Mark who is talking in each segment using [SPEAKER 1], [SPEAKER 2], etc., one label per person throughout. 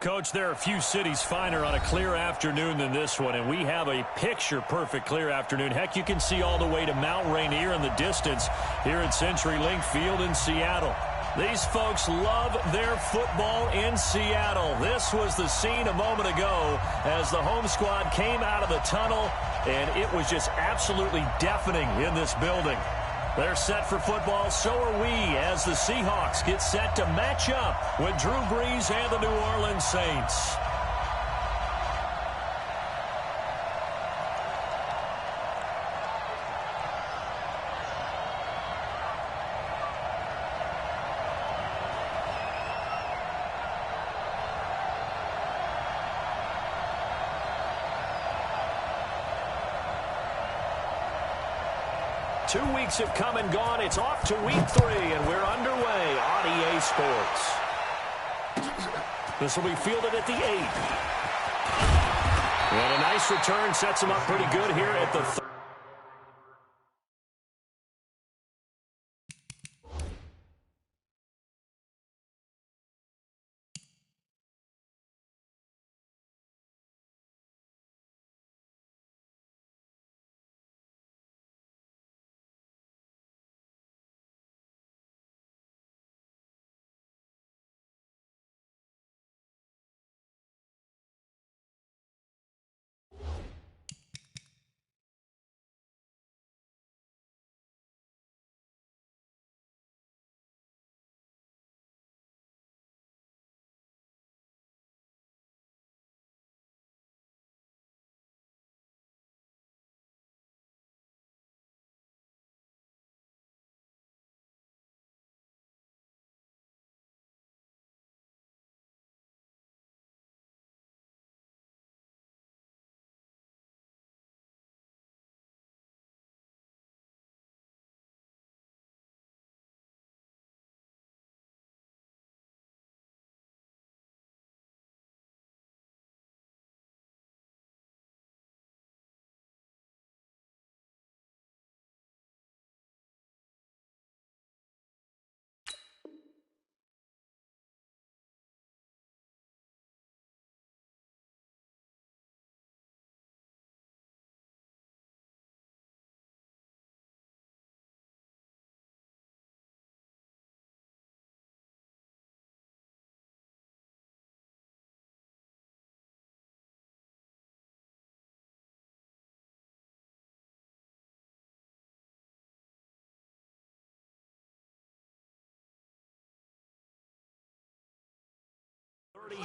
[SPEAKER 1] Coach, there are a few cities finer on a clear afternoon than this one, and we have a picture-perfect clear afternoon. Heck, you can see all the way to Mount Rainier in the distance here at CenturyLink Field in Seattle. These folks love their football in Seattle. This was the scene a moment ago as the home squad came out of the tunnel, and it was just absolutely deafening in this building. They're set for football, so are we, as the Seahawks get set to match up with Drew Brees and the New Orleans Saints. Two weeks have come and gone. It's off to week 3, and we're underway on EA Sports. This will be fielded at the 8. And a nice return sets him up pretty good here at the 3.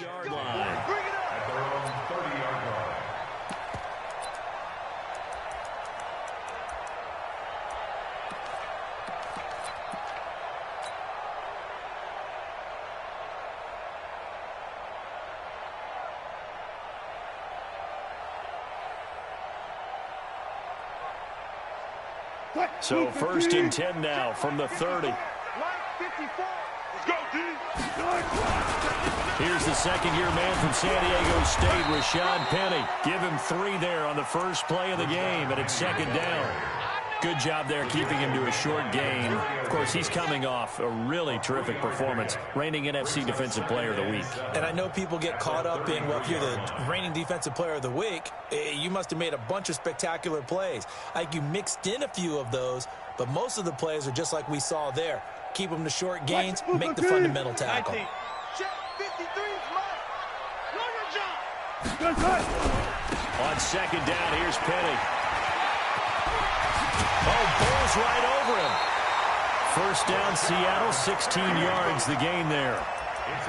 [SPEAKER 1] Yard line.
[SPEAKER 2] Bring it up. At their own 30-yard line.
[SPEAKER 1] So 1st and 10 now from the 30.
[SPEAKER 2] Line 54. Let's go, D.
[SPEAKER 1] Here's the second-year man from San Diego State, Rashad Penny. Give him 3 there on the first play of the game, and it's 2nd down. Good job there keeping him to a short gain. Of course, he's coming off a really terrific performance, reigning NFC Defensive Player of the Week.
[SPEAKER 3] And I know people get caught up in, well, if you're the reigning Defensive Player of the Week, you must have made a bunch of spectacular plays. Like you mixed in a few of those, but most of the plays are just like we saw there. Keep them to short gains, make the fundamental tackle.
[SPEAKER 1] On 2nd down, here's Penny. Oh, bowls right over him. 1st down, Seattle, 16 yards, the gain there.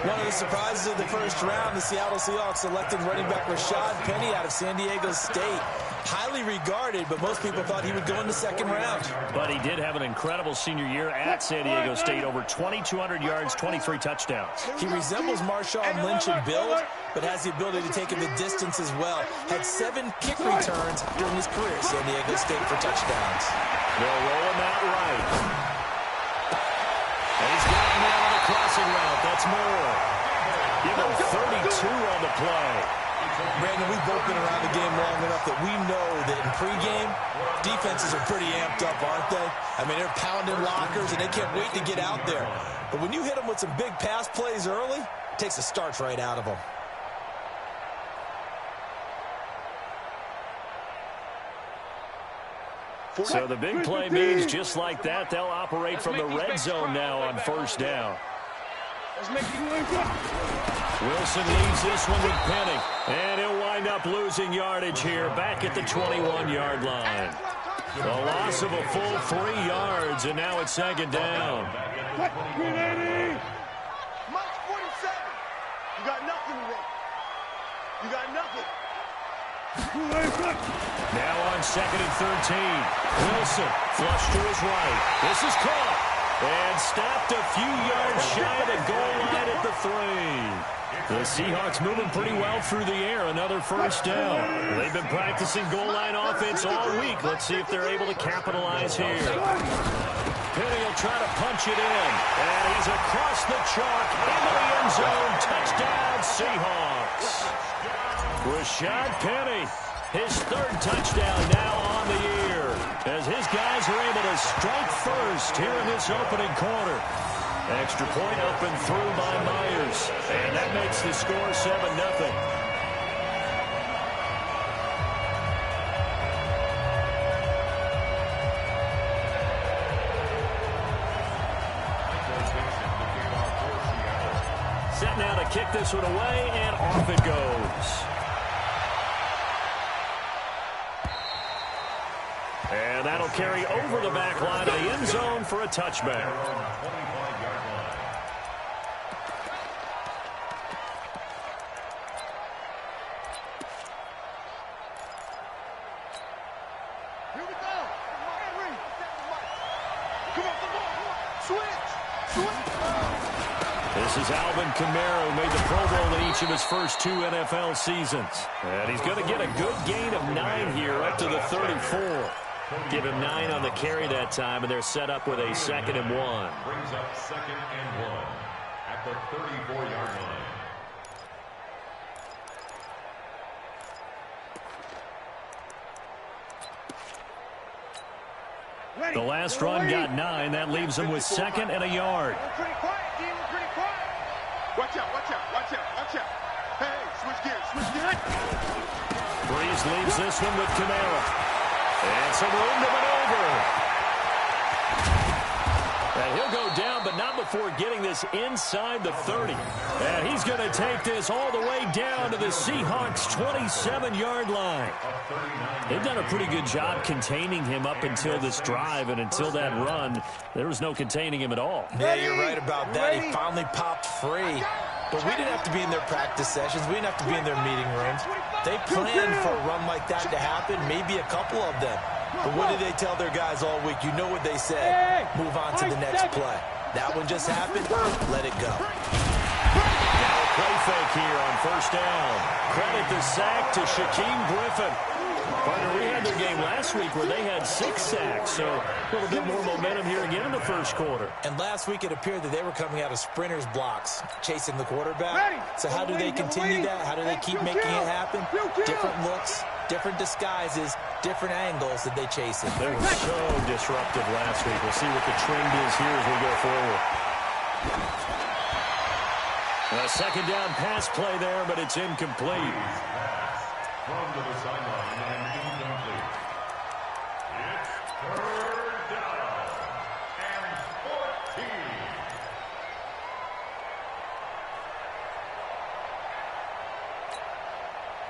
[SPEAKER 3] One of the surprises of the first round, the Seattle Seahawks selected running back Rashad Penny out of San Diego State. Highly regarded, but most people thought he would go in the 2nd round.
[SPEAKER 1] But he did have an incredible senior year at San Diego State, over 2,200 yards, 23 touchdowns.
[SPEAKER 3] He resembles Marshawn Lynch in build, but has the ability to take it the distance as well. Had 7 kick returns during his career at San Diego State for touchdowns.
[SPEAKER 1] They'll roll him out right. And he's got him there on the crossing route. That's more. Give him 32 on the play.
[SPEAKER 3] Brandon, we've both been around the game long enough that we know that in pregame, defenses are pretty amped up, aren't they? I mean, they're pounding lockers, and they can't wait to get out there. But when you hit them with some big pass plays early, it takes the starch right out of them.
[SPEAKER 1] So the big play means just like that, they'll operate from the red zone now on first down. Wilson leads this one with Penny. And he'll wind up losing yardage here back at the 21-yard line. A loss of a full 3 yards, and now it's second down.
[SPEAKER 2] March 47. You got nothing today. You got nothing.
[SPEAKER 1] Now on second and 13. Wilson flush to his right. This is caught. And stopped a few yards shy of the goal line at the 3. The Seahawks moving pretty well through the air. Another first down. They've been practicing goal line offense all week. Let's see if they're able to capitalize here. Penny will try to punch it in. And he's across the chalk into the end zone. Touchdown, Seahawks. Rashad Penny, his 3rd touchdown now on the year, as his guys are able to strike first here in this opening quarter. Extra point up and through by Myers, and that makes the score 7-0. Set now to kick this one away, and off it goes. And that'll carry over the back line of the end zone for a touchback.
[SPEAKER 2] Here we go. Come on, come on. Switch.
[SPEAKER 1] This is Alvin Kamara, who made the Pro Bowl in each of his first 2 NFL seasons. And he's going to get a good gain of 9 here up to the 34. Give him 9 on the carry that time, and they're set up with a 2nd and 1.
[SPEAKER 2] Brings up 2nd and 1 at the 34-yard line.
[SPEAKER 1] The last run got 9. That leaves him with 2nd and a yard.
[SPEAKER 2] Pretty quiet, Dean. Pretty quiet. Watch out, watch out, watch out, watch out. Hey, switch gears, switch gears.
[SPEAKER 1] Breeze leaves this one with Kamara. And some room to maneuver. And he'll go down, but not before getting this inside the 30. And he's going to take this all the way down to the Seahawks' 27-yard line. They've done a pretty good job containing him up until this drive, and until that run, there was no containing him at all.
[SPEAKER 3] Yeah, you're right about that. He finally popped free. But we didn't have to be in their practice sessions. We didn't have to be in their meeting rooms. They planned for a run like that to happen, maybe a couple of them. But what did they tell their guys all week? You know what they said. Move on to the next play. That one just happened. Let it go.
[SPEAKER 1] Now a play fake here on first down. Credit the sack to Shaquem Griffin. Partner, we had their game last week where they had 6 sacks, so a little bit more momentum here again in the first quarter.
[SPEAKER 3] And last week it appeared that they were coming out of sprinters blocks, chasing the quarterback. So how do they continue that? How do they keep making it happen? Different looks, different disguises, different angles that they chase it.
[SPEAKER 1] They were so disruptive last week. We'll see what the trend is here as we go forward. A second down pass play there, but it's incomplete.
[SPEAKER 2] From to the sideline and incomplete. It's 3rd down and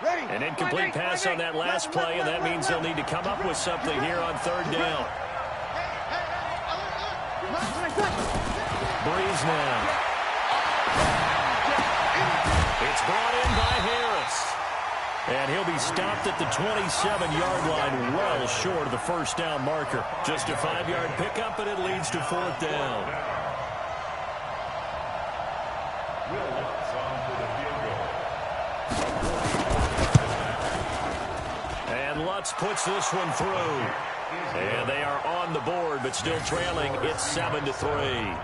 [SPEAKER 2] 14. Ready.
[SPEAKER 1] An incomplete pass on that last play, and that means they'll need to come up with something here on 3rd down. Breeze now. It's brought in by Harris. And he'll be stopped at the 27-yard line, well short of the first down marker. Just a 5-yard pickup, and it leads to 4th down.
[SPEAKER 2] Will Lutz on for the field goal.
[SPEAKER 1] And Lutz puts this one through. And they are on the board, but still trailing. It's 7-3.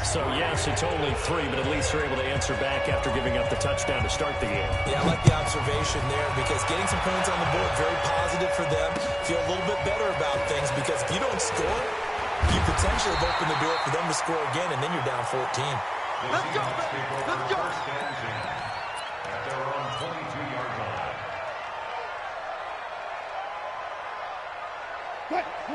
[SPEAKER 1] So, yes, it's only 3, but at least they're able to answer back after giving up the touchdown to start the game.
[SPEAKER 3] Yeah, I like the observation there because getting some points on the board, very positive for them. Feel a little bit better about things because if you don't score, you potentially have opened the door for them to score again, and then you're down 14.
[SPEAKER 2] Let's go, let's go. First and 10 at their own 22-yard line.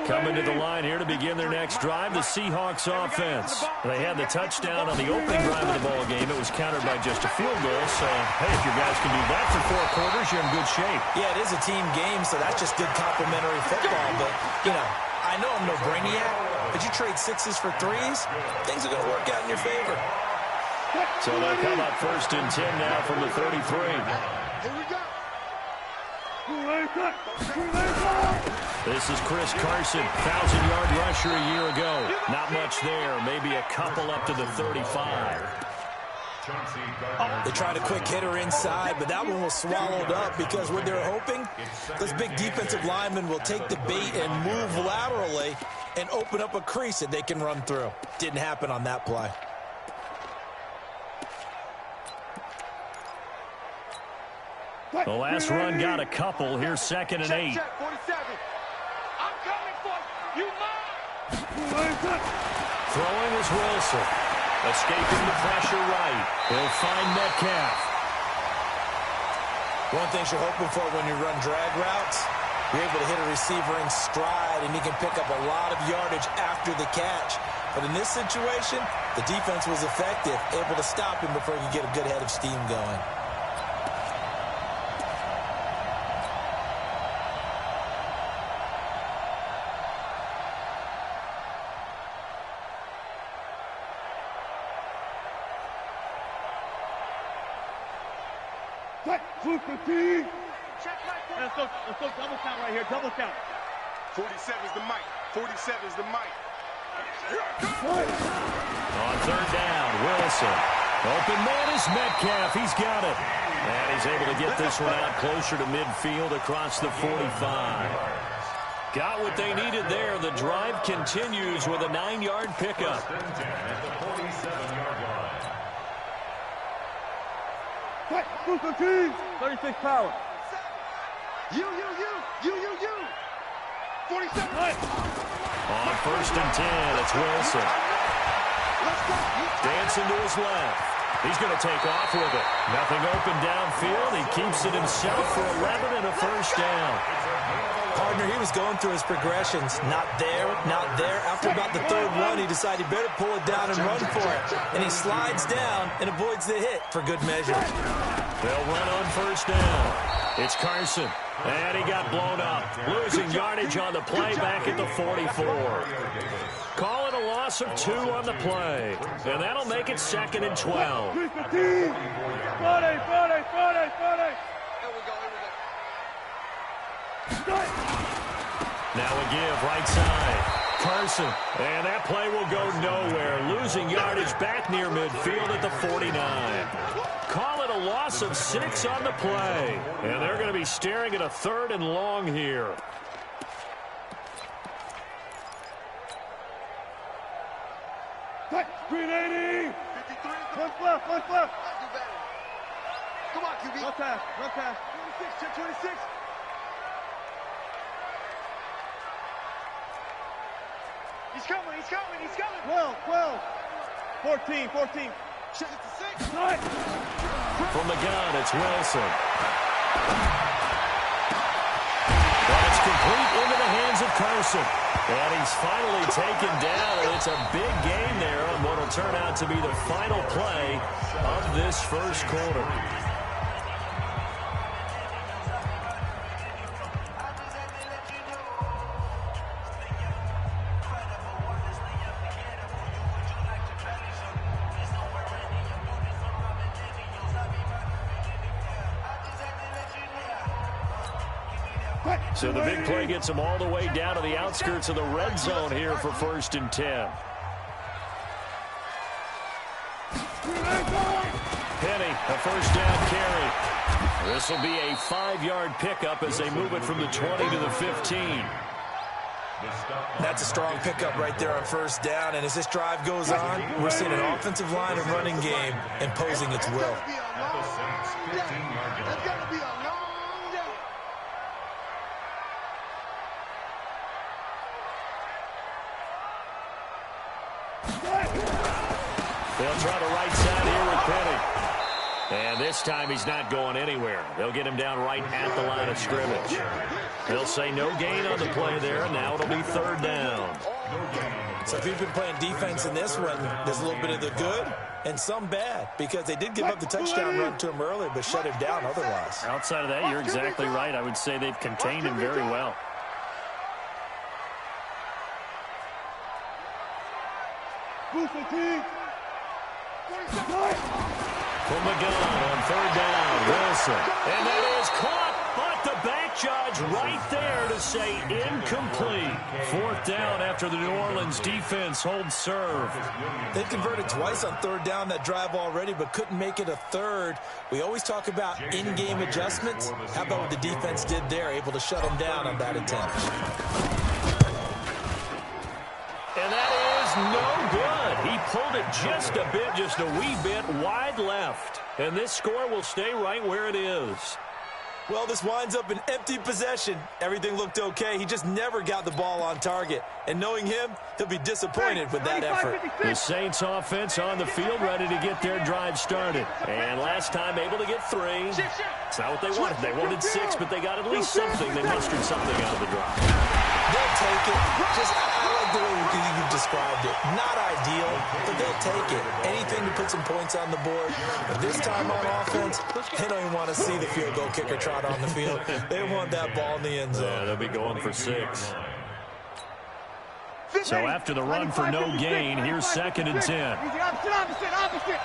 [SPEAKER 1] Coming to the line here to begin their next drive, the Seahawks offense. They had the touchdown on the opening drive of the ball game. It was countered by just a field goal. So, hey, if your guys can do that for 4 quarters, you're in good shape.
[SPEAKER 3] Yeah, it is a team game, so that's just good complementary football. But, you know, I know I'm no brainiac, but you trade 6s for 3s, things are going to work out in your favor.
[SPEAKER 1] So they'll come up 1st and 10 now from the 33.
[SPEAKER 2] Here we go.
[SPEAKER 1] This is Chris Carson, 1,000-yard rusher a year ago. Not much there, maybe a couple up to the 35.
[SPEAKER 3] They tried a quick hitter inside, but that one was swallowed up because what they're hoping, those big defensive linemen will take the bait and move laterally and open up a crease that they can run through. Didn't happen on that play.
[SPEAKER 1] The last run got a couple. Here's 2nd and 8.
[SPEAKER 2] Check, 47. I'm coming for you.
[SPEAKER 1] Throwing is Wilson. Escaping the pressure right. He'll find Metcalf.
[SPEAKER 3] One thing you're hoping for when you run drag routes, you're able to hit a receiver in stride, and he can pick up a lot of yardage after the catch. But in this situation, the defense was effective, able to stop him before he could get a good head of steam going.
[SPEAKER 4] Let's go double count right here, double count.
[SPEAKER 2] 47 is the mic. 47 is the mic.
[SPEAKER 1] On 3rd down, Wilson. Open man is Metcalf. He's got it. And he's able to get this one out closer to midfield across the 45. Got what they needed there. The drive continues with a 9-yard pickup.
[SPEAKER 4] 36 power.
[SPEAKER 2] You. 47.
[SPEAKER 1] On 1st and 10, it's Wilson.
[SPEAKER 2] Let's go.
[SPEAKER 1] Dancing to his left. He's going to take off with it. Nothing open downfield. He keeps it himself for 11 and a 1st down.
[SPEAKER 3] Partner, he was going through his progressions. Not there, not there. After about the 3rd run, he decided he better pull it down and run for it. And he slides down and avoids the hit for good measure.
[SPEAKER 1] They'll run on 1st down. It's Carson. And he got blown up. Losing yardage on the play back at the 44. Call it a loss of 2 on the play. And that'll make it 2nd and 12.
[SPEAKER 4] Here we go.
[SPEAKER 1] Now a give, right side. Carson. And that play will go nowhere. Losing yardage back near midfield at the 49. Call it a loss of 6 on the play. And they're going to be staring at a 3rd and long here.
[SPEAKER 4] Green 80.
[SPEAKER 2] 53.
[SPEAKER 4] What's left?
[SPEAKER 2] Come on, QB.
[SPEAKER 4] Run pass.
[SPEAKER 2] 26, check 26. He's coming.
[SPEAKER 4] 12. 14.
[SPEAKER 2] Check it to 6.
[SPEAKER 1] From the gun, it's Wilson. But it's complete into the hands of Carson. And he's finally taken down, and it's a big gain there on what will turn out to be the final play of this 1st quarter. So the big play gets them all the way down to the outskirts of the red zone here for 1st and 10. Penny, a 1st down carry. This will be a 5-yard pickup as they move it from the 20 to the 15.
[SPEAKER 3] That's a strong pickup right there on 1st down, and as this drive goes on, we're seeing an offensive line and running game imposing its will.
[SPEAKER 2] That's got to be a long day. They'll
[SPEAKER 1] try the right side here with Penny. And this time he's not going anywhere. They'll get him down right at the line of scrimmage. They'll say no gain on the play there. Now it'll be third down.
[SPEAKER 3] So if you've been playing defense in this one, there's a little bit of the good and some bad, because they did give up the touchdown run to him earlier, but shut him down otherwise.
[SPEAKER 1] Outside of that, you're exactly right. I would say they've contained him very well. From the gun on third down, Wilson. And that is caught, but the back judge right there to say incomplete. Fourth down after the New Orleans defense holds serve.
[SPEAKER 3] They converted twice on third down that drive already, but couldn't make it a third. We always talk about in-game adjustments. How about what the defense did there, able to shut them down on that attempt?
[SPEAKER 1] And that is no good. He pulled it just a bit, just a wee bit wide left. And this score will stay right where it is.
[SPEAKER 3] Well, this winds up an empty possession. Everything looked okay. He just never got the ball on target. And knowing him, he'll be disappointed with that effort.
[SPEAKER 1] The Saints offense on the field, ready to get their drive started. And last time able to get 3. It's not what they wanted. They wanted 6, but they got at least something. They mustered something out of the drive.
[SPEAKER 3] They'll take it. I like the way you described it. Not ideal, but they'll take it. Anything to put some points on the board. But this time on offense, they don't even want to see the field goal kicker trot on the field. They want that ball in the end zone.
[SPEAKER 1] Yeah, they'll be going for 6. So after the run for no gain, here's 2nd and 10.
[SPEAKER 2] Opposite.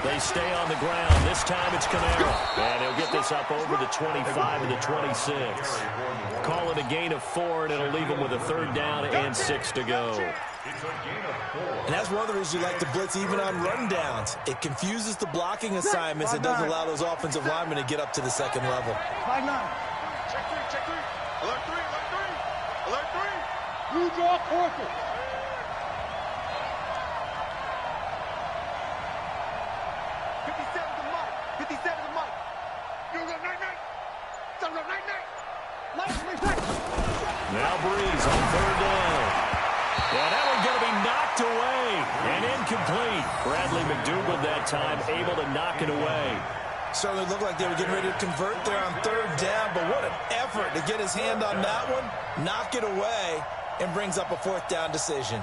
[SPEAKER 1] They stay on the ground. This time it's Kamara. And he'll get this up over the 25 and the 26. Call it a gain of 4, and it'll leave him with a third down and 6 to go.
[SPEAKER 3] And that's one of the reasons you like to blitz even on rundowns. It confuses the blocking assignments and doesn't allow those offensive linemen to get up to the second level.
[SPEAKER 2] 5-9. Check 3. Alert 3. Alert 3. You draw quarter. 57 to Mike. You go night.
[SPEAKER 1] Now Breeze on third down. Yeah, that one's going to be knocked away and incomplete. Bradley McDougald that time able to knock it away.
[SPEAKER 3] Certainly looked like they were getting ready to convert there on third down, but what an effort to get his hand on that one, knock it away, and brings up a fourth down decision.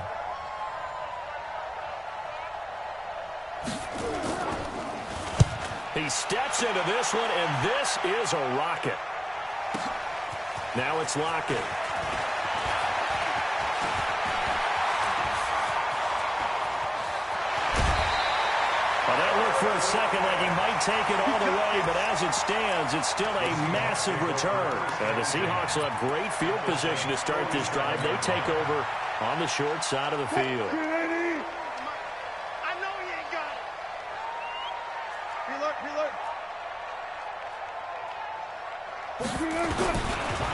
[SPEAKER 1] He steps into this one, and this is a rocket. Now it's Lockett. Well, that looked for a second like he might take it all the way, but as it stands, it's still a massive return. And the Seahawks will have great field position to start this drive. They take over on the short side of the field.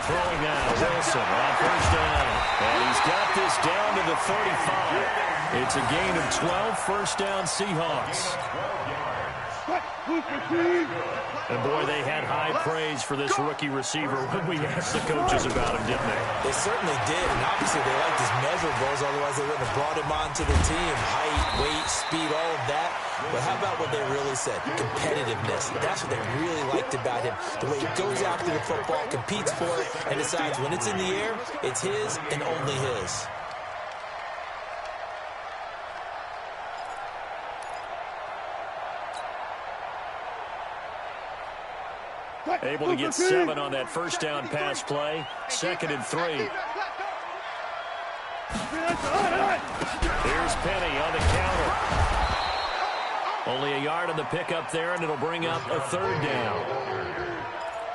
[SPEAKER 1] Throwing now, Wilson on first down. And he's got this down to the 35. It's a gain of 12, first down Seahawks. And boy, they had high praise for this rookie receiver when we asked the coaches about him, didn't they?
[SPEAKER 3] They certainly did, and obviously they liked his measurables, otherwise they wouldn't have brought him onto the team. Height, weight, speed, all of that. But how about what they really said? Competitiveness. That's what they really liked about him. The way he goes after the football, competes for it, and decides when it's in the air, it's his and only his.
[SPEAKER 1] Able to get 7 on that first down pass play. 2nd and 3. Here's Penny on the counter. Only a yard on the pickup there, and it'll bring up a third down.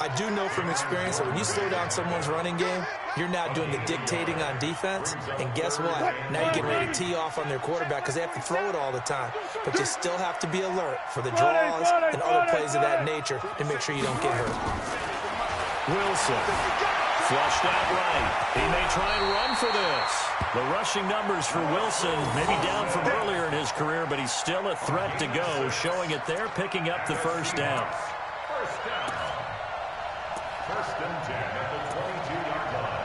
[SPEAKER 3] I do know from experience that when you slow down someone's running game, you're now doing the dictating on defense. And guess what? Now you're getting ready to tee off on their quarterback because they have to throw it all the time. But you still have to be alert for the draws and other plays of that nature to make sure you don't get hurt.
[SPEAKER 1] Wilson. Flushed out right. He may try and run for this. The rushing numbers for Wilson maybe down from earlier in his career, but he's still a threat to go, showing it there, picking up the first down.
[SPEAKER 2] First and 10 at the 22-yard line.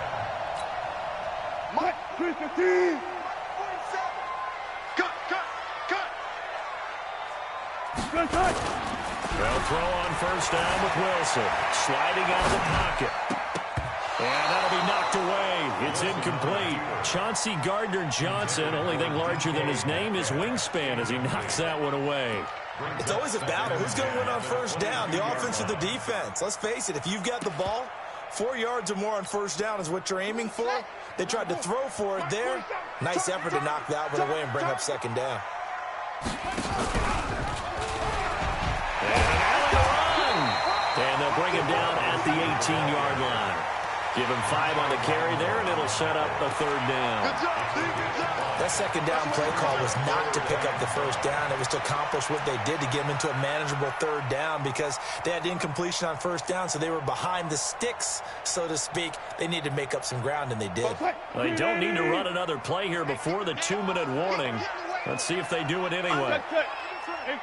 [SPEAKER 4] Switch the team.
[SPEAKER 2] 47. Cut, cut, cut.
[SPEAKER 4] Good cut.
[SPEAKER 1] They'll throw on first down with Wilson. Sliding out of the pocket. And that'll be knocked away. It's incomplete. Chauncey Gardner-Johnson, only thing larger than his name is wingspan as he knocks that one away.
[SPEAKER 3] It's always a battle. Who's going to win on first down, the offense or the defense? Let's face it, if you've got the ball, 4 yards or more on first down is what you're aiming for. They tried to throw for it there. Nice effort to knock that one away and bring up second down.
[SPEAKER 1] And they'll bring him down at the 18-yard line. Give him 5 on the carry there, and it'll set up the third down.
[SPEAKER 3] That second down play call was not to pick up the first down. It was to accomplish what they did to get them into a manageable third down because they had incompletion on first down, so they were behind the sticks, so to speak. They needed to make up some ground, and they did.
[SPEAKER 1] Well, they don't need to run another play here before the 2-minute warning. Let's see if they do it anyway.
[SPEAKER 4] 18.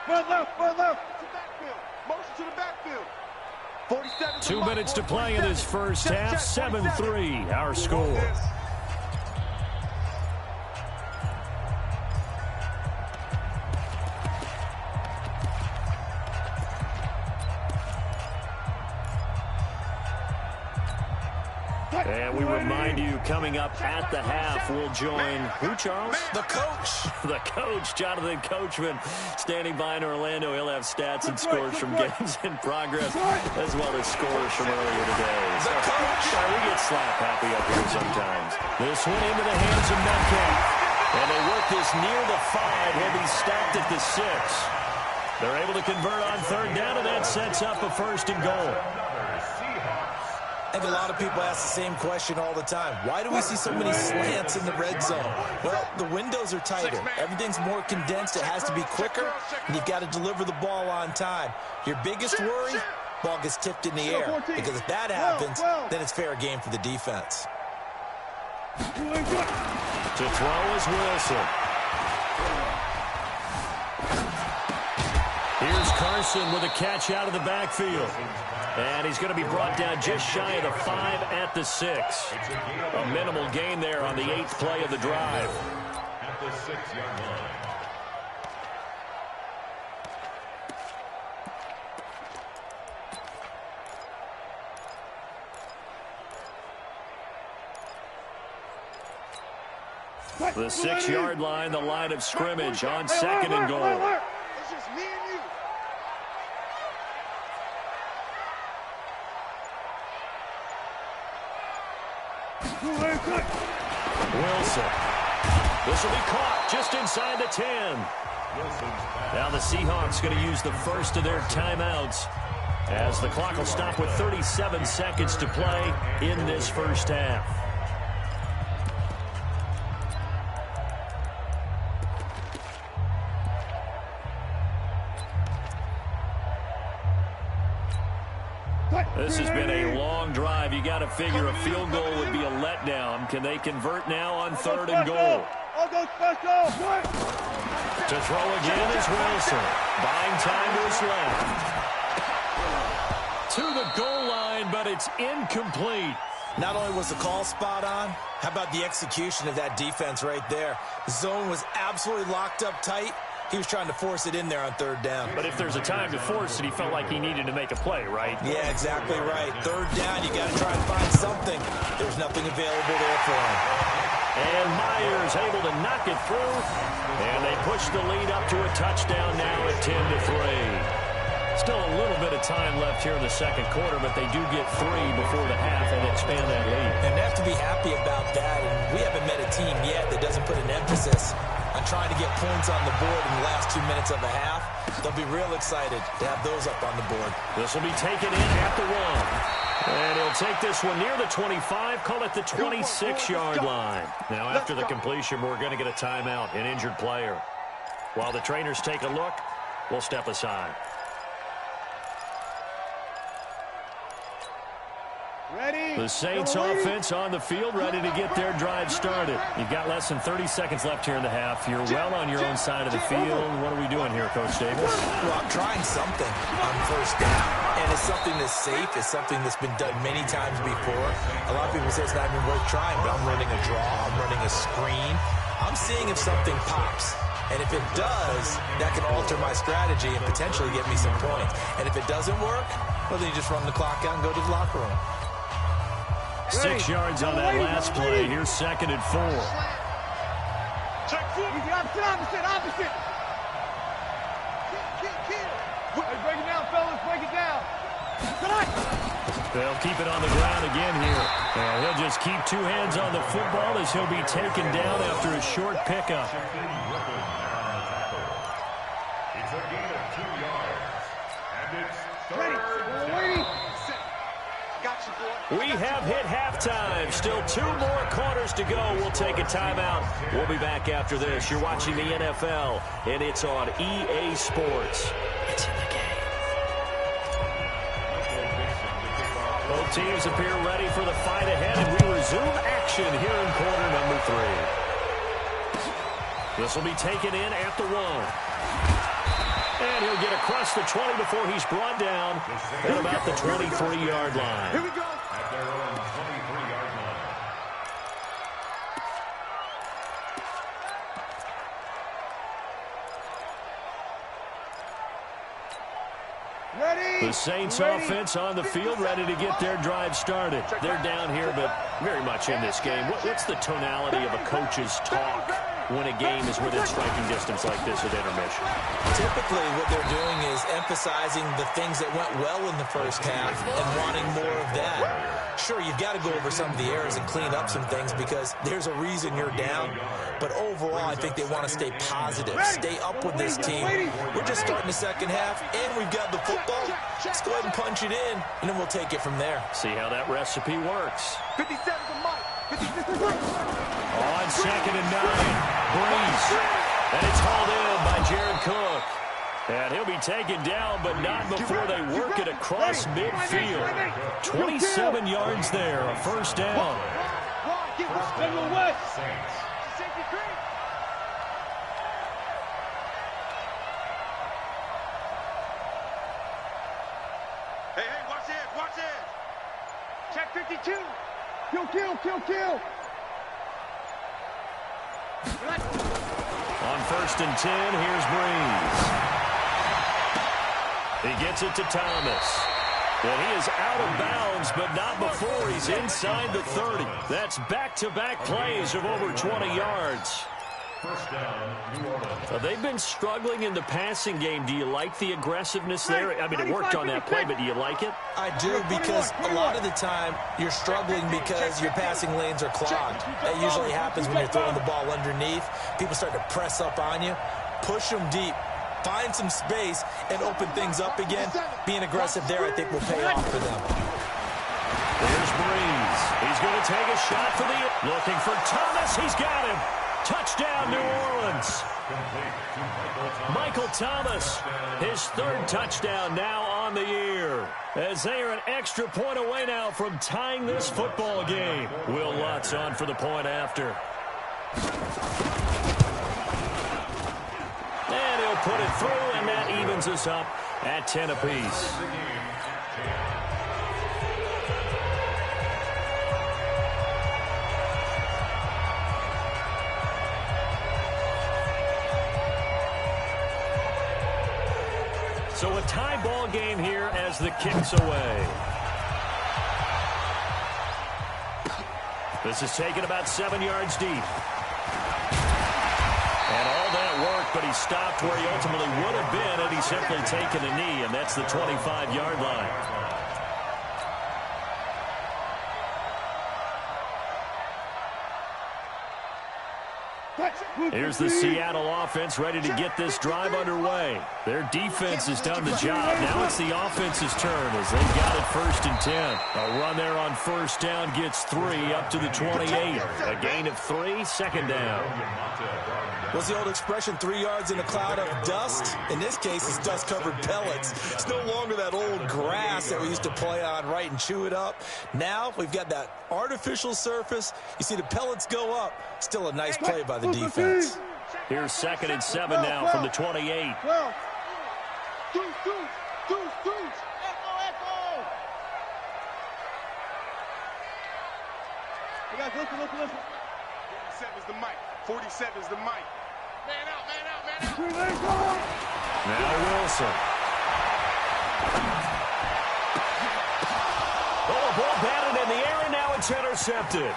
[SPEAKER 4] Front left, front left.
[SPEAKER 2] Motion to the backfield. 47.
[SPEAKER 1] 2 minutes to play in this first half. 7-3, our score. And we remind you, coming up at the half, we'll join who, Charles?
[SPEAKER 3] The coach.
[SPEAKER 1] The coach, Jonathan Coachman, standing by in Orlando. He'll have stats and scores from games in progress, as well as scores from earlier today. So, we get slap happy up here sometimes. This one into the hands of Metcalf. And they work this near the 5. He'll be stacked at the 6. They're able to convert on third down, and that sets up a 1st and goal.
[SPEAKER 3] I think a lot of people ask the same question all the time. Why do we see so many slants in the red zone? Well, the windows are tighter. Everything's more condensed. It has to be quicker, and you've got to deliver the ball on time. Your biggest worry, ball gets tipped in the air. Because if that happens, then it's fair game for the defense.
[SPEAKER 1] To throw is Wilson. Here's Carson with a catch out of the backfield. And he's going to be brought down just shy of the 5 at the 6. A minimal gain there on the 8th play of the drive.
[SPEAKER 2] At the 6-yard line.
[SPEAKER 1] The 6-yard line, the line of scrimmage on 2nd and goal.
[SPEAKER 2] It's just me and you.
[SPEAKER 1] Wilson. This will be caught just inside the 10. Now the Seahawks going to use the first of their timeouts as the clock will stop with 37 seconds to play in this first half. This has been a long drive. You got to figure a field goal would be a letdown. Can they convert now on 3rd and goal? To throw again is Wilson. Buying time to his left. To the goal line, but it's incomplete.
[SPEAKER 3] Not only was the call spot on, how about the execution of that defense right there? The zone was absolutely locked up tight. He was trying to force it in there on 3rd down.
[SPEAKER 1] But if there's a time to force it, he felt like he needed to make a play, right?
[SPEAKER 3] Yeah, exactly right. 3rd down, you got to try and find something. There's nothing available there for him.
[SPEAKER 1] And Myers able to knock it through. And they push the lead up to a touchdown now at 10-3. Still a little bit of time left here in the second quarter, but they do get 3 before the half and expand that lead.
[SPEAKER 3] And they have to be happy about that. And we haven't met a team yet that doesn't put an emphasis on trying to get points on the board in the last 2 minutes of a half. They'll be real excited to have those up on the board.
[SPEAKER 1] This will be taken in at the 1. And he'll take this one near the 25, call it the 26-yard line. Now, after the completion, we're going to get a timeout, an injured player. While the trainers take a look, we'll step aside.
[SPEAKER 4] Ready?
[SPEAKER 1] The Saints offense on the field, ready to get their drive started. You've got less than 30 seconds left here in the half. You're well on your own side of the field. What are we doing here, Coach Davis?
[SPEAKER 3] Well, I'm trying something on first down. And it's something that's safe. It's something that's been done many times before. A lot of people say it's not even worth trying, but I'm running a draw. I'm running a screen. I'm seeing if something pops. And if it does, that can alter my strategy and potentially get me some points. And if it doesn't work, well, then you just run the clock out and go to the locker room.
[SPEAKER 1] 6 yards on that last play. Here's 2nd and 4.
[SPEAKER 2] Check foot.
[SPEAKER 4] Opposite. Hey, break it down, fellas. Break it down.
[SPEAKER 1] They'll keep it on the ground again here. And he'll just keep 2 hands on the football as he'll be taken down after a short pickup.
[SPEAKER 2] It's a gain of 2 yards. And it's 3rd down.
[SPEAKER 1] We have hit halftime. Still 2 more quarters to go. We'll take a timeout. We'll be back after this. You're watching the NFL, and it's on EA Sports. It's in the game. Both teams appear ready for the fight ahead, and we resume action here in quarter number 3. This will be taken in at the 1. And he'll get across the 20 before he's brought down at about the 23-yard line.
[SPEAKER 4] Here we go.
[SPEAKER 2] At their own 23-yard line.
[SPEAKER 4] Ready.
[SPEAKER 1] The Saints offense on the field, ready to get their drive started. They're down here, but very much in this game. What's the tonality of a coach's talk when a game is within striking distance like this at intermission?
[SPEAKER 3] Typically, what they're doing is emphasizing the things that went well in the first half and wanting more of that. Sure, you've got to go over some of the errors and clean up some things because there's a reason you're down. But overall, I think they want to stay positive, stay up with this team. We're just starting the second half, and we've got the football. Let's go ahead and punch it in, and then we'll take it from there.
[SPEAKER 1] See how that recipe works.
[SPEAKER 4] 57 to Mike. 56
[SPEAKER 1] On 2nd and 9, Breeze. And it's hauled in by Jared Cook. And he'll be taken down, but not before they work it across midfield. 27 yards there, a first down.
[SPEAKER 2] Hey, watch it.
[SPEAKER 4] Check 52. Kill.
[SPEAKER 1] On 1st and 10, here's Breeze. He gets it to Thomas. Well, he is out of bounds, but not before he's inside the 30. That's back-to-back plays of over 20 yards.
[SPEAKER 2] First down, New Orleans.
[SPEAKER 1] They've been struggling in the passing game. Do you like the aggressiveness there? I mean, it worked on that play, but do you like it?
[SPEAKER 3] I do, because a lot of the time you're struggling because your passing lanes are clogged. That usually happens when you're throwing the ball underneath. People start to press up on you, push them deep, find some space, and open things up again. Being aggressive there, I think, will pay off for them.
[SPEAKER 1] There's Breeze. He's going to take a shot for the... Looking for Thomas. He's got him. Touchdown, New Orleans. Michael Thomas, his 3rd touchdown now on the year. As they are an extra point away now from tying this football game. Will Lutz on for the point after. And he'll put it through, and that evens us up at 10 apiece. So a tie ball game here as the kick's away. This is taken about 7 yards deep. And all that work, but he stopped where he ultimately would have been had he simply taken a knee, and that's the 25-yard line. Here's the Seattle offense ready to get this drive underway. Their defense has done the job. Now it's the offense's turn as they've got it 1st and 10. A run there on 1st down gets 3 up to the 28. A gain of 3, 2nd down.
[SPEAKER 3] What's the old expression, 3 yards in a cloud of dust? In this case, it's dust-covered pellets. It's no longer that old grass that we used to play on, right, and chew it up. Now we've got that artificial surface. You see the pellets go up. Still a nice play by the defense.
[SPEAKER 1] Here's 2nd and 7 now from the 28.
[SPEAKER 4] Hey guys, listen.
[SPEAKER 2] 47's the mic. 47's the mic. Man out, man out, man out.
[SPEAKER 1] Now Wilson. Oh, ball batted in the air, and now it's intercepted.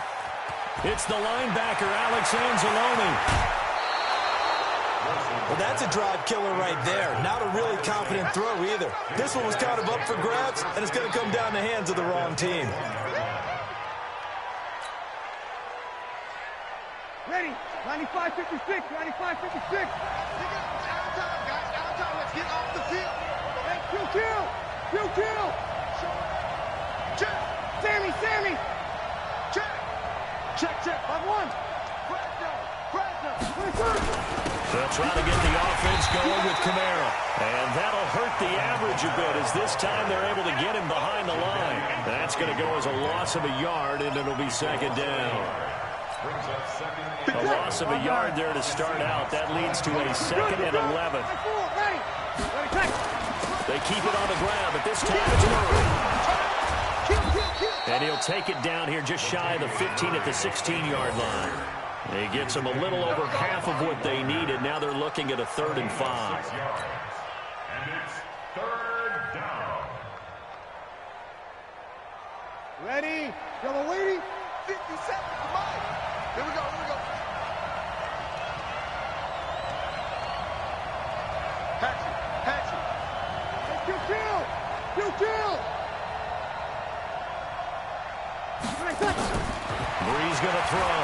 [SPEAKER 1] It's the linebacker, Alex Anzalone.
[SPEAKER 3] Well, that's a drive killer right there. Not a really confident throw either. This one was kind of up for grabs, and it's going to come down the hands of the wrong team.
[SPEAKER 4] Ready? 95-56, 95-56.
[SPEAKER 2] Downtime, guys, downtime. Let's get off the field.
[SPEAKER 4] Hey, kill.
[SPEAKER 2] Check.
[SPEAKER 4] Sammy.
[SPEAKER 2] Check.
[SPEAKER 4] 5-1.
[SPEAKER 2] Fresno.
[SPEAKER 1] They'll try to get the offense going with Kamara. And that'll hurt the average a bit, as this time they're able to get him behind the line. That's going to go as a loss of a yard, and it'll be second down. A loss of a yard there to start out. That leads to a 2nd and 11. They keep it on the ground, but this time it's Murray. And he'll take it down here just shy of the 15 at the 16-yard line. He gets them a little over half of what they needed. Now they're looking at a 3rd and 5.
[SPEAKER 5] And it's 3rd down.
[SPEAKER 4] Ready? Yellow lady.
[SPEAKER 2] 50 seconds, come on. Here we go. Patchy.
[SPEAKER 4] Hey, kill.
[SPEAKER 1] Bree's going to throw.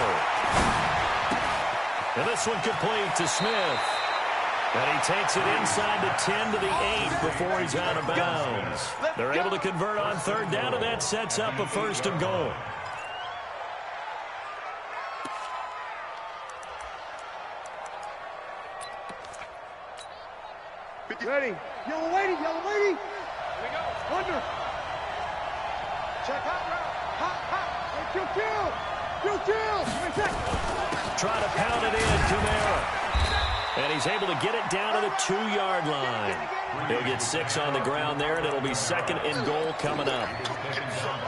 [SPEAKER 1] And this one complete to Smith. And he takes it inside the 10 to the 8 before he's out of bounds. They're able to convert on 3rd down, and that sets up a 1st and goal.
[SPEAKER 4] Ready? Yellow lady.
[SPEAKER 2] Here we go.
[SPEAKER 4] Under.
[SPEAKER 2] Check hot route. Hot.
[SPEAKER 4] Hey, kill.
[SPEAKER 1] Try to pound it in, Kamara. And he's able to get it down to the 2-yard line. He'll get 6 on the ground there, and it'll be 2nd and goal coming up.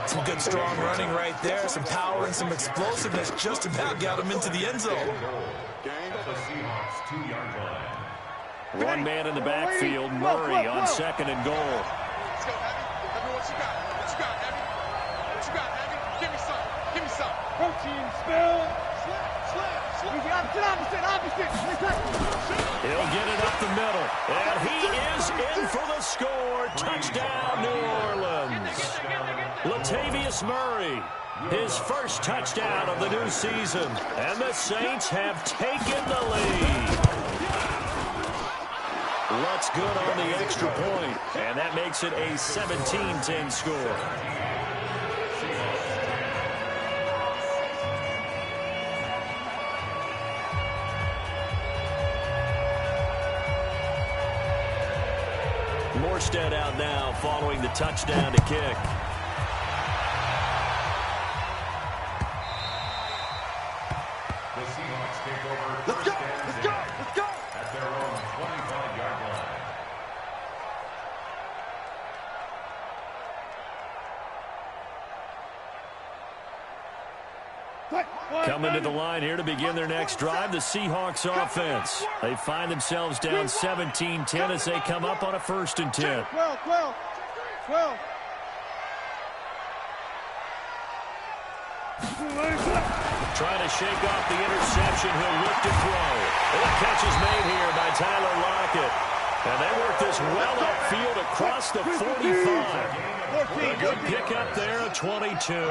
[SPEAKER 3] Some good, strong running right there. Some power and some explosiveness just about got him into the end zone.
[SPEAKER 5] The Seahawks 2-yard line.
[SPEAKER 1] One man in the backfield, Murray on 2nd and goal.
[SPEAKER 2] Let's go, Abby. Abby, what you got, Abby? Give me some.
[SPEAKER 4] Protein spill.
[SPEAKER 2] Slam.
[SPEAKER 4] Opposite.
[SPEAKER 1] He'll get it up the middle. And he is in for the score. Touchdown, New Orleans. Latavius Murray, his first touchdown of the new season. And the Saints have taken the lead. Looks good on the extra point. And that makes it a 17-10 score. Morstead out now following the touchdown to kick.
[SPEAKER 5] The Seahawks take over.
[SPEAKER 2] Let's go.
[SPEAKER 5] At their own 25-yard line.
[SPEAKER 1] Coming to the line here to begin their next drive, the Seahawks offense. They find themselves down 17-10 as they come up on a 1st and 10.
[SPEAKER 4] 12.
[SPEAKER 1] Trying to shake off the interception. He'll look to throw. And the catch is made here by Tyler Lockett. And they work this well upfield across the 45. A good pickup there at 22. Now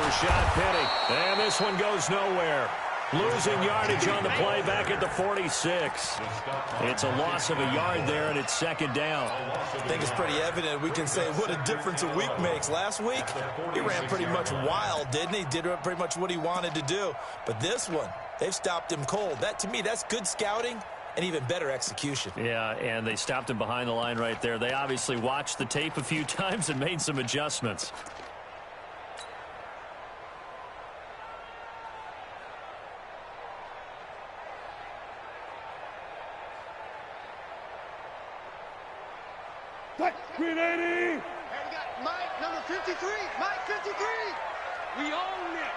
[SPEAKER 1] Rashad Penny. And this one goes nowhere. Losing yardage on the play back at the 46. It's a loss of a yard there, and it's 2nd down.
[SPEAKER 3] I think it's pretty evident. We can say what a difference a week makes. Last week, he ran pretty much wild, didn't he? Did pretty much what he wanted to do. But this one, they've stopped him cold. That, to me, that's good scouting and even better execution.
[SPEAKER 1] Yeah, and they stopped him behind the line right there. They obviously watched the tape a few times and made some adjustments.
[SPEAKER 4] Green 80.
[SPEAKER 2] we got Mike, number 53. Mike, 53.
[SPEAKER 4] We own them.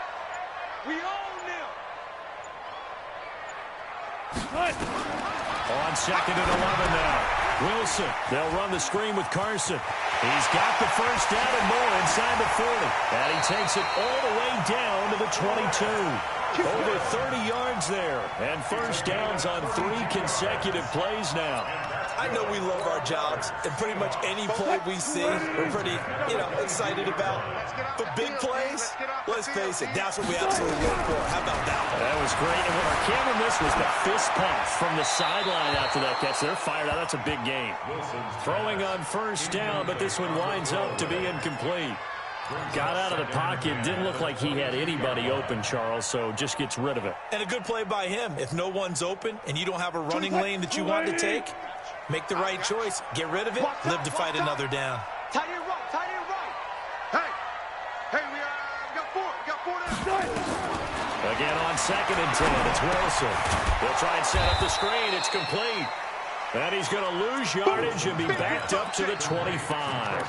[SPEAKER 4] We own them.
[SPEAKER 1] On 2nd and 11 now. Wilson, they'll run the screen with Carson. He's got the first down and more inside the 40. And he takes it all the way down to the 22. Over 30 yards there. And first downs on 3 consecutive plays now.
[SPEAKER 3] I know we love our jobs, and pretty much any play we see, we're pretty, excited about. But big plays, let's face it, that's what we absolutely work for. How about that one?
[SPEAKER 1] That was great. And what our camera missed was the fist pump from the sideline after that catch. They're fired out. That's a big game. Throwing on first down, but this one winds up to be incomplete. Got out of the pocket. Didn't look like he had anybody open, Charles, so just gets rid of it.
[SPEAKER 3] And a good play by him. If no one's open and you don't have a running lane that you want to take, make the right choice. Get rid of it. Live to fight another down.
[SPEAKER 4] Tight end right. Tight end right.
[SPEAKER 2] Hey, we got 4. We got 4 down.
[SPEAKER 1] Again on 2nd and 10. It's Wilson. They'll try and set up the screen. It's complete. And he's going to lose yardage and be backed up to the 25.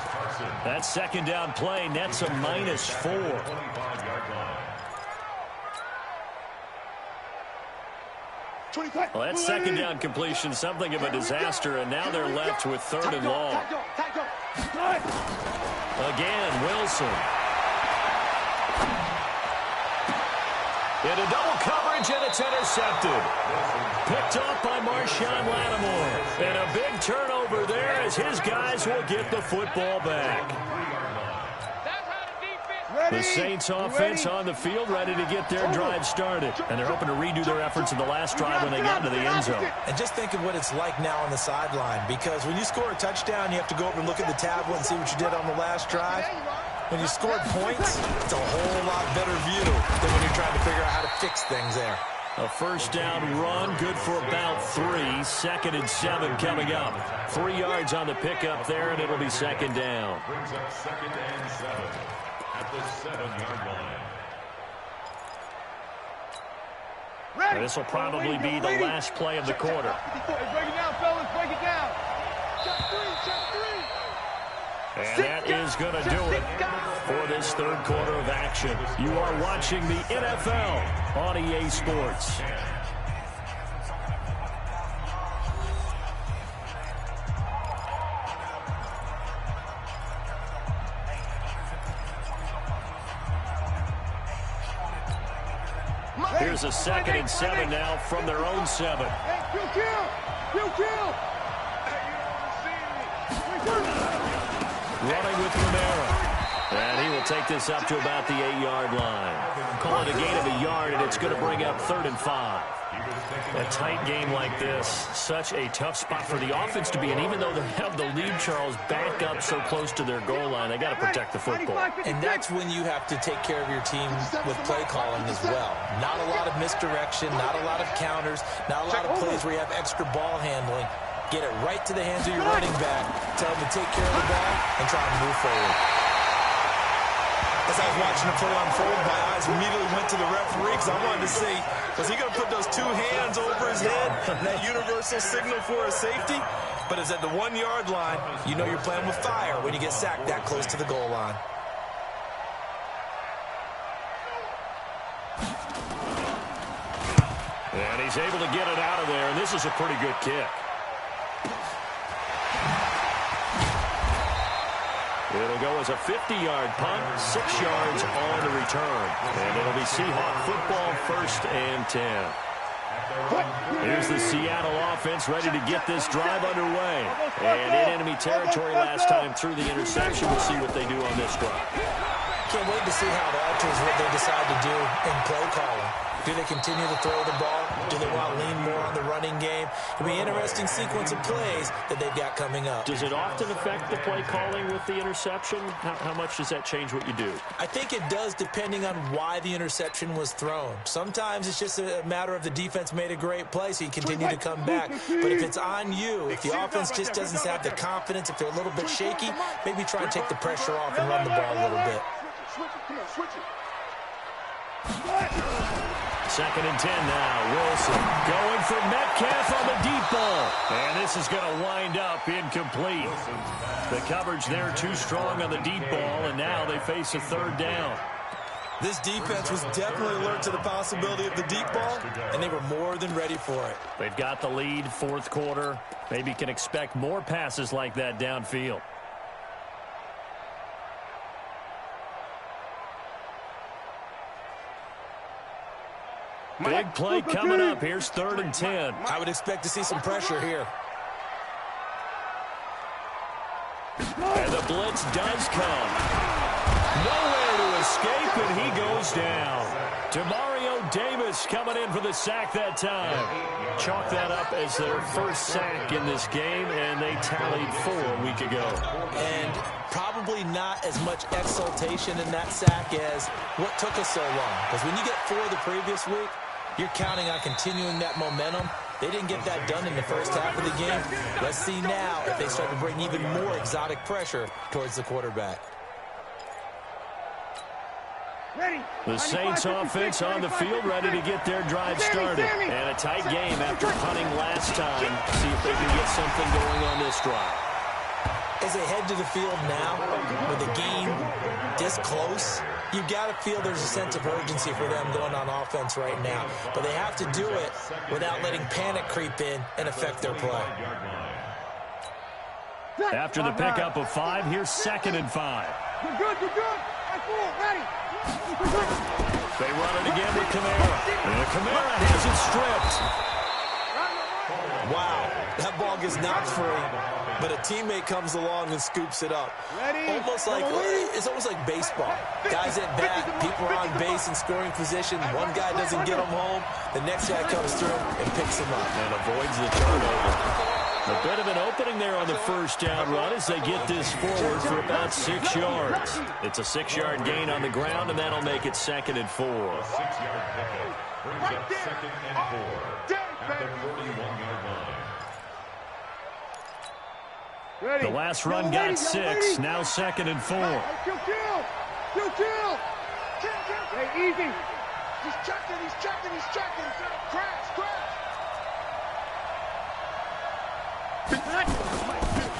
[SPEAKER 1] That second down play nets a -4. Well, that second down completion, something of a disaster, and now they're left with 3rd and long. Again, Wilson. Into double coverage, and it's intercepted. Picked off by Marshawn Lattimore. And a big turnover there as his guys will get the football back. The Saints offense on the field, ready to get their drive started. And they're hoping to redo their efforts in the last drive when they got into the end zone.
[SPEAKER 3] And just think of what it's like now on the sideline, because when you score a touchdown, you have to go over and look at the tablet and see what you did on the last drive. When you scored points, it's a whole lot better view than when you're trying to figure out how to fix things there.
[SPEAKER 1] A first down run, good for about 3. 2nd and 7 coming up. 3 yards on the pickup there, and it'll be 2nd down.
[SPEAKER 5] Brings up 2nd and 7 at the 7-yard line.
[SPEAKER 1] This will probably be the last play of the quarter.
[SPEAKER 4] Break it down, fellas. Break it down.
[SPEAKER 2] Check 3.
[SPEAKER 1] And that is going to do it for this 3rd quarter of action. You are watching the NFL on EA Sports. Here's a 2nd and 7 now from their own 7. Running with Romero. And he will take this up to about the 8-yard line. Call it a gain of a yard, and it's going to bring up 3rd and 5. A tight game like this, such a tough spot for the offense to be in. Even though they have the lead, Charles, back up so close to their goal line, they got to protect the football.
[SPEAKER 3] And that's when you have to take care of your team with play calling as well. Not a lot of misdirection, not a lot of counters, not a lot of plays where you have extra ball handling. Get it right to the hands of your running back. Tell him to take care of the ball and try and move forward. As I was watching the play unfold, my eyes immediately went to the referee because I wanted to see, was he going to put those 2 hands over his head, that universal signal for a safety? But it's at the 1-yard line. You know you're playing with fire when you get sacked that close to the goal line.
[SPEAKER 1] And he's able to get it out of there, and this is a pretty good kick. It'll go as a 50-yard punt, 6 yards on the return. And it'll be Seahawk football, 1st and 10. Here's the Seattle offense ready to get this drive underway. And in enemy territory last time through the interception. We'll see what they do on this drive.
[SPEAKER 3] Can't wait to see how it alters what they decide to do in play calling. Do they continue to throw the ball? Do they want to lean more on the running game? It'll be an interesting sequence of plays that they've got coming up.
[SPEAKER 1] Does it often affect the play calling with the interception? How much does that change what you do?
[SPEAKER 3] I think it does, depending on why the interception was thrown. Sometimes it's just a matter of the defense made a great play, so you continue to come back. But if it's on you, if the offense just doesn't have the confidence, if they're a little bit shaky, maybe try and take the pressure off and run the ball a little bit.
[SPEAKER 2] Switch it. Come on, switch it.
[SPEAKER 1] 2nd and 10 now. Wilson going for Metcalf on the deep ball. And this is going to wind up incomplete. The coverage there too strong on the deep ball, and now they face a 3rd down.
[SPEAKER 3] This defense was definitely alert to the possibility of the deep ball, and they were more than ready for it.
[SPEAKER 1] They've got the lead, 4th quarter. Maybe can expect more passes like that downfield. Big play coming up. Here's 3rd and 10.
[SPEAKER 3] I would expect to see some pressure here.
[SPEAKER 1] And the blitz does come. Nowhere to escape, and he goes down. Demario Davis coming in for the sack that time. Chalk that up as their first sack in this game, and they tallied 4 a week ago.
[SPEAKER 3] And probably not as much exultation in that sack as what took us so long. Because when you get 4 the previous week, you're counting on continuing that momentum. They didn't get that done in the first half of the game. Let's see now if they start to bring even more exotic pressure towards the quarterback.
[SPEAKER 1] The Saints offense on the field, ready to get their drive started. And a tight game after punting last time. See if they can get something going on this drive.
[SPEAKER 3] As they head to the field now, with the game this close, you've got to feel there's a sense of urgency for them going on offense right now. But they have to do it without letting panic creep in and affect their play.
[SPEAKER 1] After the pickup of 5, here's 2nd and 5.
[SPEAKER 2] You're good, you're good. Ready.
[SPEAKER 1] They run it again with Kamara. And Kamara has it stripped.
[SPEAKER 3] Wow, that ball gets knocked free, but a teammate comes along and scoops it up. It's almost like baseball. Guys at bat, people are on base in scoring position. One guy doesn't get him home, the next guy comes through and picks him up.
[SPEAKER 1] And avoids the turnover. A bit of an opening there on the first down run as they get this forward for about 6 yards. It's a 6-yard gain on the ground, and that'll make it 2nd and 4.
[SPEAKER 5] 6-yard pickup brings up 2nd and 4 at the 41-yard line.
[SPEAKER 1] The last run got 6. Now 2nd and 4.
[SPEAKER 2] Kill. Hey, easy. He's checking. Crash.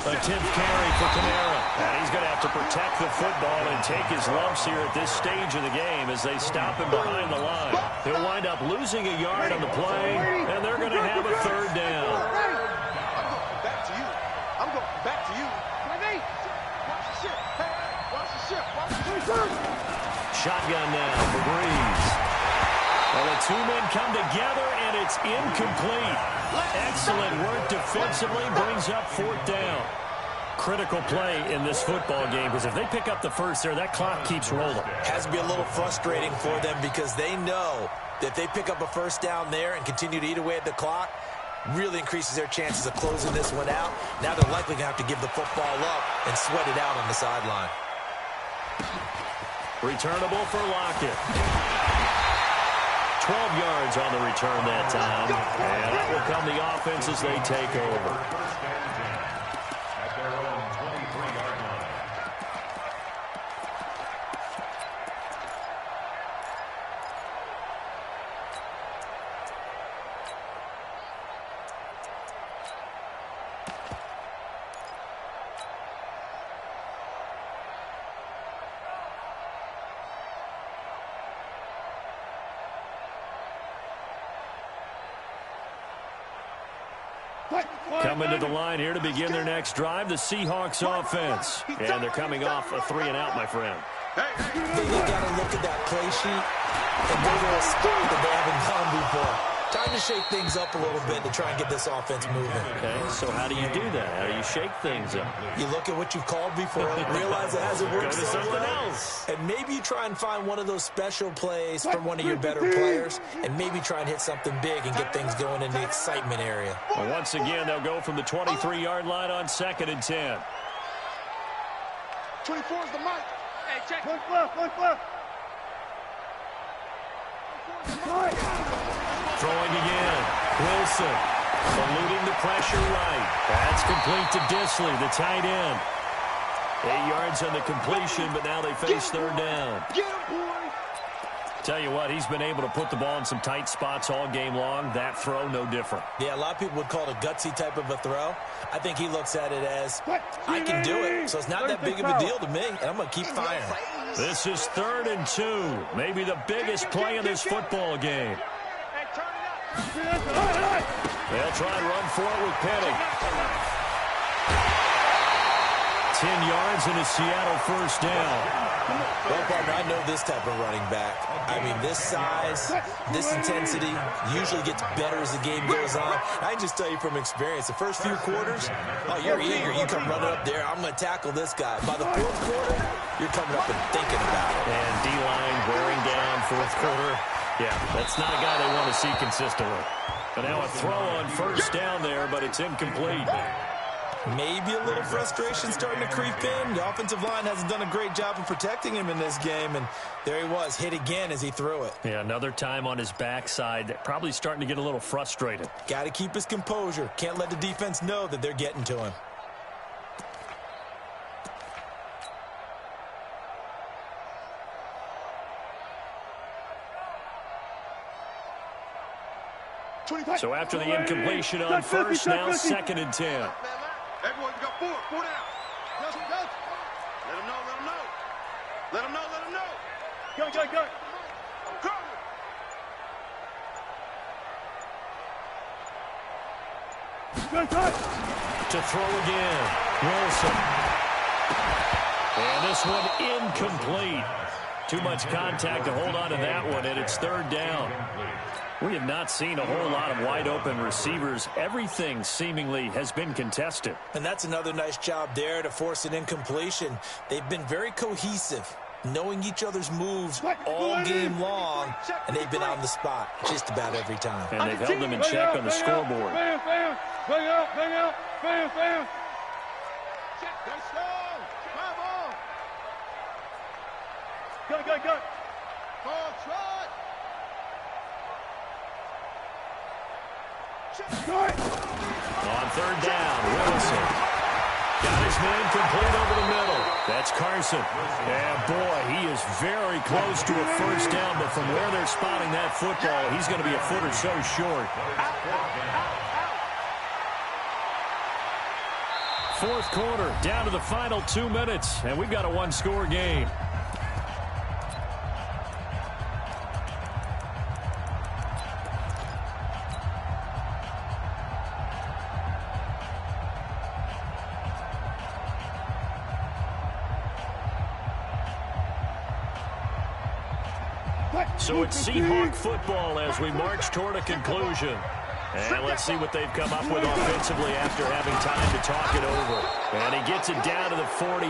[SPEAKER 1] A 10th carry for Kamara. And he's going to have to protect the football and take his lumps here at this stage of the game as they stop him behind the line. He'll wind up losing a yard on the play, and they're going to have a 3rd down.
[SPEAKER 2] I'm going back to you. Watch the ship.
[SPEAKER 1] Shotgun now for Breeze. Well, the 2 men come together, and it's incomplete. Excellent work defensively, brings up 4th down. Critical play in this football game, because if they pick up the first there, that clock keeps rolling.
[SPEAKER 3] Has to be a little frustrating for them because they know that if they pick up a first down there and continue to eat away at the clock, really increases their chances of closing this one out. Now they're likely going to have to give the football up and sweat it out on the sideline.
[SPEAKER 1] Returnable for Lockett. 12 yards on the return that time. And that will come the offense as they take over.
[SPEAKER 5] At their own 23-yard line.
[SPEAKER 1] Coming to the line here to begin their next drive, the Seahawks offense. And they're coming off a 3-and-out, my friend.
[SPEAKER 3] They got to look at that play sheet and go to a spot that they haven't gone before. Time to shake things up a little bit to try and get this offense moving.
[SPEAKER 1] Okay, so how do you do that? How do you shake things up?
[SPEAKER 3] You look at what you've called before, realize it hasn't worked
[SPEAKER 1] Go to something
[SPEAKER 3] well,
[SPEAKER 1] else.
[SPEAKER 3] and maybe you try and find one of those special plays from one of your better players, and maybe try and hit something big and get things going in the excitement area.
[SPEAKER 1] Well, once again, they'll go from the 23-yard line on 2nd and 10.
[SPEAKER 2] 24 is the mic.
[SPEAKER 4] Hey, check.
[SPEAKER 2] Look left.
[SPEAKER 1] Throwing again. Wilson eluding the pressure right. That's complete to Disley, the tight end. 8 yards on the completion, but now they face 3rd down.
[SPEAKER 2] Get him, boy.
[SPEAKER 1] Tell you what, he's been able to put the ball in some tight spots all game long. That throw, no different.
[SPEAKER 3] Yeah, a lot of people would call it a gutsy type of a throw. I think he looks at it as, I can do it, so it's not that big of a deal to me, and I'm going to keep firing.
[SPEAKER 1] This is 3rd and 2, maybe the biggest play of this football game. They'll try and run for it with Penny. 10 yards and a Seattle first down.
[SPEAKER 3] Well, partner, I know this type of running back. I mean, this size, this intensity usually gets better as the game goes on. I can just tell you from experience, the first few quarters, oh, you're eager. You come running up there, I'm going to tackle this guy. By the 4th quarter, you're coming up and thinking about it.
[SPEAKER 1] And D-line wearing down 4th quarter. Yeah, that's not a guy they want to see consistently. But now a throw on first down there, but it's incomplete.
[SPEAKER 3] Maybe a little frustration starting to creep in. The offensive line hasn't done a great job of protecting him in this game, and there he was, hit again as he threw it.
[SPEAKER 1] Yeah, another time on his backside, probably starting to get a little frustrated.
[SPEAKER 3] Got to keep his composure. Can't let the defense know that they're getting to him.
[SPEAKER 1] So after the incompletion on first, now 2nd and 10.
[SPEAKER 2] Everyone got 4 down. Let him know, let him know. Let him know, let him know. Go.
[SPEAKER 1] To throw again, Wilson. And this one incomplete. Too much contact to hold on to that one, and it's 3rd down. We have not seen a whole lot of wide-open receivers. Everything seemingly has been contested.
[SPEAKER 3] And that's another nice job there to force an incompletion. They've been very cohesive, knowing each other's moves all game long, and they've been on the spot just about every time.
[SPEAKER 1] And they've held them in check on the scoreboard.
[SPEAKER 2] Bang out. Go slow. Come on. Go. Ball trot.
[SPEAKER 1] On 3rd down, Wilson. Got his man complete over the middle. That's Carson. And boy, he is very close to a first down, but from where they're spotting that football, he's going to be a foot or so short. 4th quarter, down to the final 2 minutes, and we've got a 1-score game. So it's Seahawk football as we march toward a conclusion. And let's see what they've come up with offensively after having time to talk it over. And he gets it down to the 48,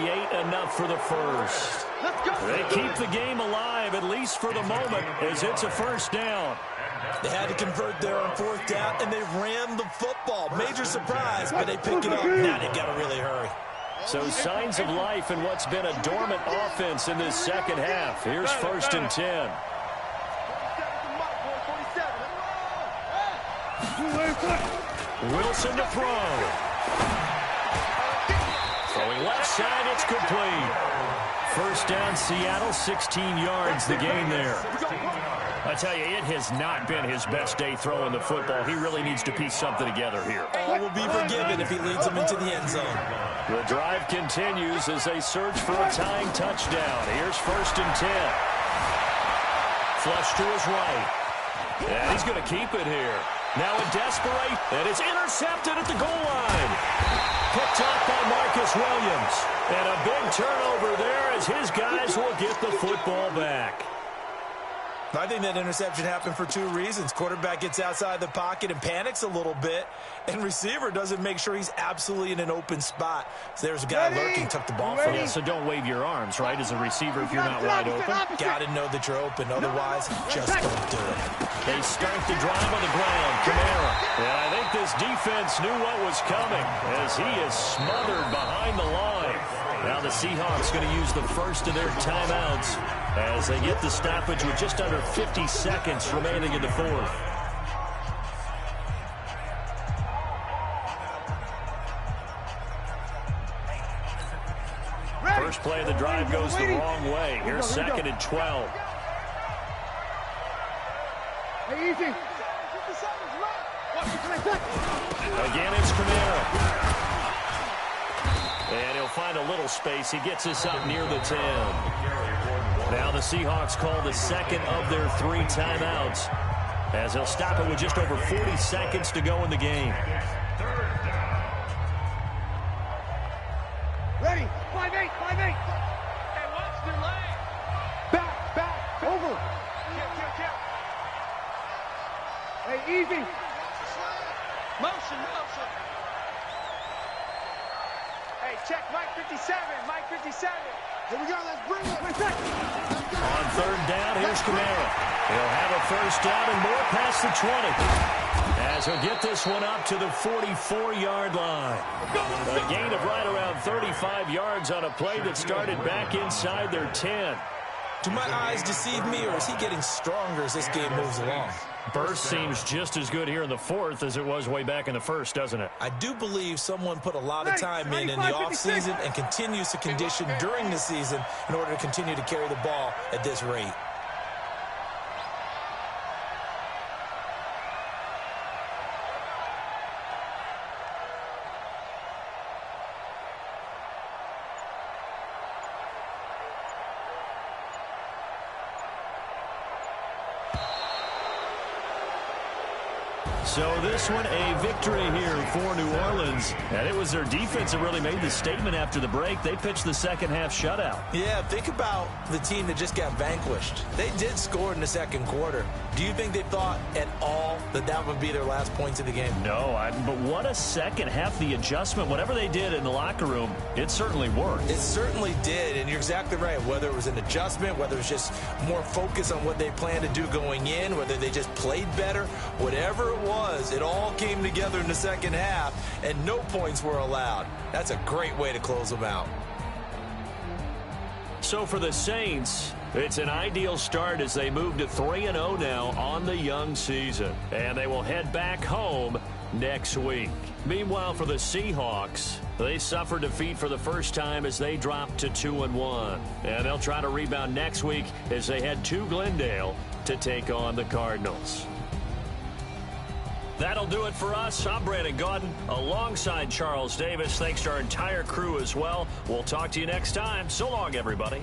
[SPEAKER 1] enough for the first. They keep the game alive, at least for the moment, as it's a first down.
[SPEAKER 3] They had to convert there on 4th down, and they ran the football. Major surprise, but they pick it up. Now they've got to really hurry.
[SPEAKER 1] So signs of life in what's been a dormant offense in this second half. Here's 1st and 10. Wilson to throw. Throwing left side, it's complete. First down, Seattle, 16 yards, the gain there. I tell you, it has not been his best day throwing the football. He really needs to piece something together here.
[SPEAKER 3] All will be forgiven if he leads them into the end zone.
[SPEAKER 1] The drive continues as they search for a tying touchdown. Here's 1st and 10. Flush to his right. And he's going to keep it here. Now a desperate, and it's intercepted at the goal line. Picked up by Marcus Williams. And a big turnover there as his guys will get the football back.
[SPEAKER 3] I think that interception happened for 2 reasons. Quarterback gets outside the pocket and panics a little bit, and receiver doesn't make sure he's absolutely in an open spot. So there's a guy lurking, took the ball from him.
[SPEAKER 1] Yeah, so don't wave your arms, right, as a receiver if you're not wide open.
[SPEAKER 3] Got to know that you're open, otherwise just don't do it.
[SPEAKER 1] They start the drive on the ground. Kamara. And I think this defense knew what was coming as he is smothered behind the line. Now the Seahawks going to use the first of their timeouts as they get the stoppage with just under 50 seconds remaining in the 4th. First play of the drive goes the wrong way. Here's 2nd and 12.
[SPEAKER 2] Hey, easy.
[SPEAKER 1] Again, it's Kamara. And he'll find a little space. He gets us up near the 10. Now the Seahawks call the second of their 3 timeouts, as they'll stop it with just over 40 seconds to go in the game.
[SPEAKER 2] Ready? 5-8, 5-8.
[SPEAKER 4] Hey, watch their leg.
[SPEAKER 2] Back, over. Kill. Hey, easy.
[SPEAKER 4] Motion.
[SPEAKER 2] Hey, check, Mike 57. Here we go, let's bring it.
[SPEAKER 1] On third down, here's Kamara. He'll have a first down and more past the 20. As he'll get this one up to the 44-yard line. A gain of right around 35 yards on a play that started back inside their 10.
[SPEAKER 3] Do my eyes deceive me, or is he getting stronger as this game moves along?
[SPEAKER 1] Burst seems just as good here in the fourth as it was way back in the first, doesn't it?
[SPEAKER 3] I do believe someone put a lot of time in the offseason and continues to condition during the season in order to continue to carry the ball at this rate.
[SPEAKER 1] So this one, a victory here for New Orleans. And it was their defense that really made the statement after the break. They pitched the second half shutout.
[SPEAKER 3] Yeah, think about the team that just got vanquished. They did score in the second quarter. Do you think they thought at all that that would be their last points of the game?
[SPEAKER 1] No, but what a second half. The adjustment, whatever they did in the locker room, it certainly worked.
[SPEAKER 3] It certainly did, and you're exactly right. Whether it was an adjustment, whether it was just more focus on what they planned to do going in, whether they just played better, whatever it was, it all came together in the second half, and no points were allowed. That's a great way to close them out.
[SPEAKER 1] So for the Saints, it's an ideal start as they move to 3-0 now on the young season. And they will head back home next week. Meanwhile, for the Seahawks, they suffered defeat for the first time as they dropped to 2-1. And they'll try to rebound next week as they head to Glendale to take on the Cardinals. That'll do it for us. I'm Brandon Gaudin alongside Charles Davis. Thanks to our entire crew as well. We'll talk to you next time. So long, everybody.